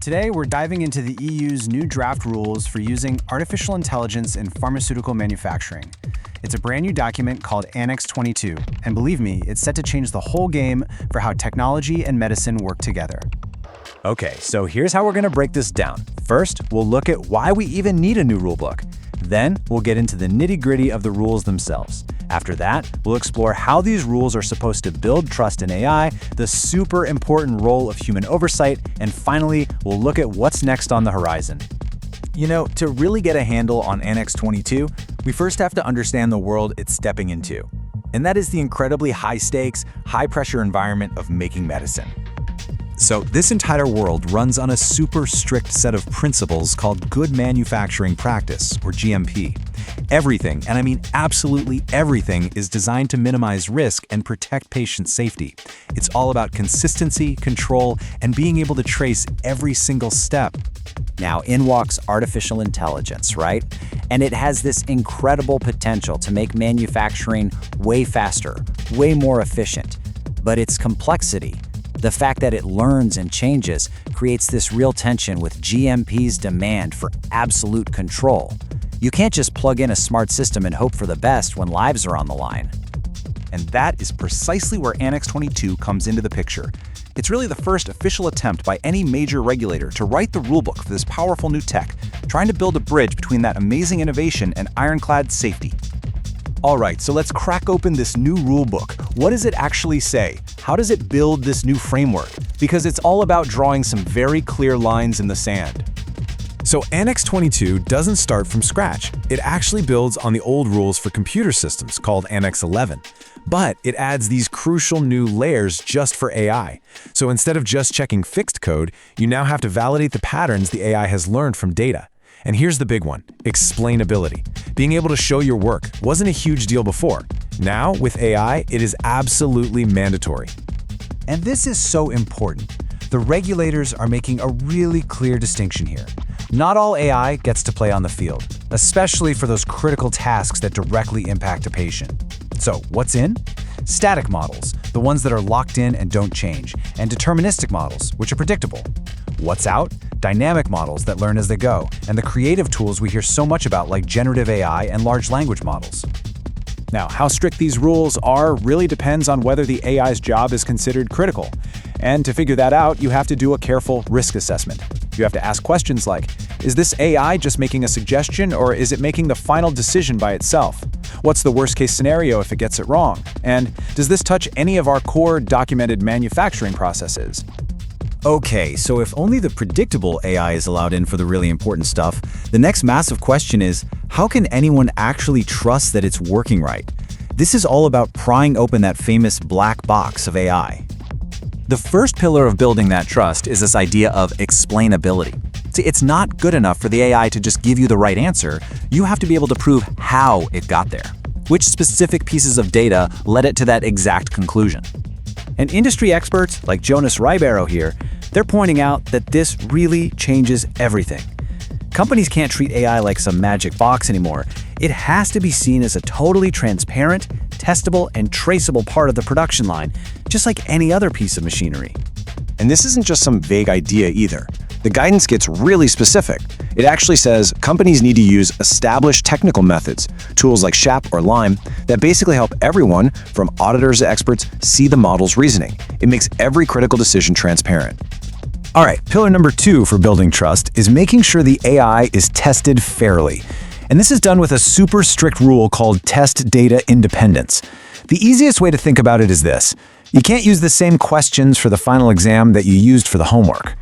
Today, we're diving into the EU's new draft rules for using artificial intelligence in pharmaceutical manufacturing. It's a brand new document called Annex 22, and believe me, it's set to change the whole game for how technology and medicine work together. Okay, so here's how we're going to break this down. First, we'll look at why we even need a new rulebook. Then, we'll get into the nitty-gritty of the rules themselves. After that, we'll explore how these rules are supposed to build trust in AI, the super important role of human oversight, and finally, we'll look at what's next on the horizon. You know, to really get a handle on Annex 22, we first have to understand the world it's stepping into. And that is the incredibly high-stakes, high-pressure environment of making medicine. So this entire world runs on a super strict set of principles called Good Manufacturing Practice, or GMP. Everything, and I mean absolutely everything, is designed to minimize risk and protect patient safety. It's all about consistency, control, and being able to trace every single step. Now, in walks artificial intelligence, right? And it has this incredible potential to make manufacturing way faster, way more efficient. But its complexity, the fact that it learns and changes, creates this real tension with GMP's demand for absolute control. You can't just plug in a smart system and hope for the best when lives are on the line. And that is precisely where Annex 22 comes into the picture. It's really the first official attempt by any major regulator to write the rulebook for this powerful new tech, trying to build a bridge between that amazing innovation and ironclad safety. All right, so let's crack open this new rulebook. What does it actually say? How does it build this new framework? Because it's all about drawing some very clear lines in the sand. So Annex 22 doesn't start from scratch. It actually builds on the old rules for computer systems called Annex 11. But it adds these crucial new layers just for AI. So instead of just checking fixed code, you now have to validate the patterns the AI has learned from data. And here's the big one, explainability. Being able to show your work wasn't a huge deal before. Now, with AI, it is absolutely mandatory. And this is so important. The regulators are making a really clear distinction here. Not all AI gets to play on the field, especially for those critical tasks that directly impact a patient. So, what's in? Static models, the ones that are locked in and don't change, and deterministic models, which are predictable. What's out? Dynamic models that learn as they go, and the creative tools we hear so much about like generative AI and large language models. Now, how strict these rules are really depends on whether the AI's job is considered critical. And to figure that out, you have to do a careful risk assessment. You have to ask questions like, is this AI just making a suggestion, or is it making the final decision by itself? What's the worst-case scenario if it gets it wrong? And does this touch any of our core documented manufacturing processes? Okay, so if only the predictable AI is allowed in for the really important stuff, the next massive question is, how can anyone actually trust that it's working right? This is all about prying open that famous black box of AI. The first pillar of building that trust is this idea of explainability. See, it's not good enough for the AI to just give you the right answer. You have to be able to prove how it got there. Which specific pieces of data led it to that exact conclusion? And industry experts, like Jonas Ribeiro here, they're pointing out that this really changes everything. Companies can't treat AI like some magic box anymore. It has to be seen as a totally transparent, testable, and traceable part of the production line, just like any other piece of machinery. And this isn't just some vague idea either. The guidance gets really specific. It actually says companies need to use established technical methods, tools like SHAP or LIME, that basically help everyone, from auditors to experts, see the model's reasoning. It makes every critical decision transparent. All right, pillar number 2 for building trust is making sure the AI is tested fairly. And this is done with a super strict rule called test data independence. The easiest way to think about it is this. You can't use the same questions for the final exam that you used for the homework.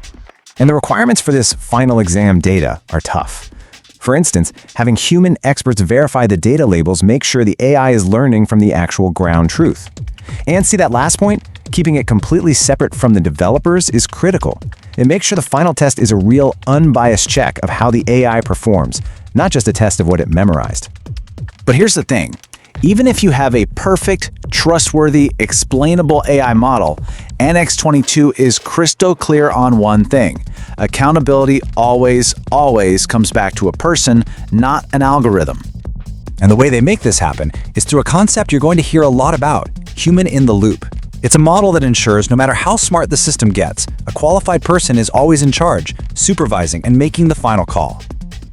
And the requirements for this final exam data are tough. For instance, having human experts verify the data labels makes sure the AI is learning from the actual ground truth. And see that last point? Keeping it completely separate from the developers is critical. It makes sure the final test is a real, unbiased check of how the AI performs, not just a test of what it memorized. But here's the thing. Even if you have a perfect, trustworthy, explainable AI model, Annex 22 is crystal clear on one thing. Accountability always comes back to a person, not an algorithm. And the way they make this happen is through a concept you're going to hear a lot about, human in the loop. It's a model that ensures no matter how smart the system gets, a qualified person is always in charge, supervising and making the final call.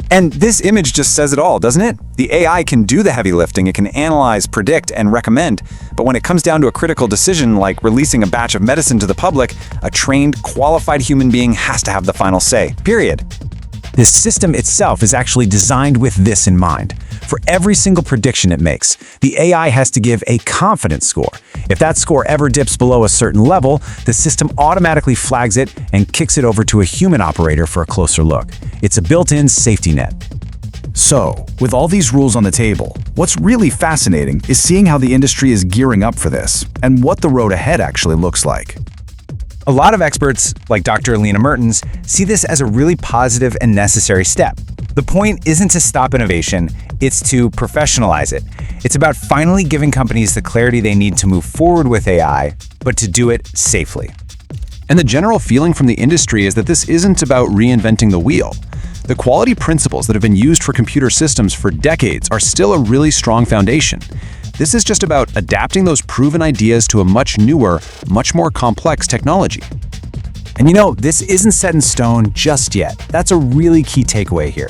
And this image just says it all, doesn't it? The AI can do the heavy lifting, it can analyze, predict, and recommend. But when it comes down to a critical decision like releasing a batch of medicine to the public, a trained, qualified human being has to have the final say. Period. This system itself is actually designed with this in mind. For every single prediction it makes, the AI has to give a confidence score. If that score ever dips below a certain level, the system automatically flags it and kicks it over to a human operator for a closer look. It's a built-in safety net. So, with all these rules on the table, what's really fascinating is seeing how the industry is gearing up for this and what the road ahead actually looks like. A lot of experts, like Dr. Alina Mertens, see this as a really positive and necessary step. The point isn't to stop innovation, it's to professionalize it. It's about finally giving companies the clarity they need to move forward with AI, but to do it safely. And the general feeling from the industry is that this isn't about reinventing the wheel. The quality principles that have been used for computer systems for decades are still a really strong foundation. This is just about adapting those proven ideas to a much newer, much more complex technology. And you know, this isn't set in stone just yet. That's a really key takeaway here.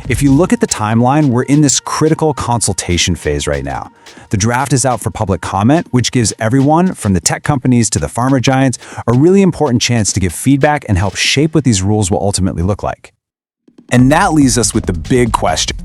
If you look at the timeline, we're in this critical consultation phase right now. The draft is out for public comment, which gives everyone, from the tech companies to the pharma giants, a really important chance to give feedback and help shape what these rules will ultimately look like. And that leaves us with the big question.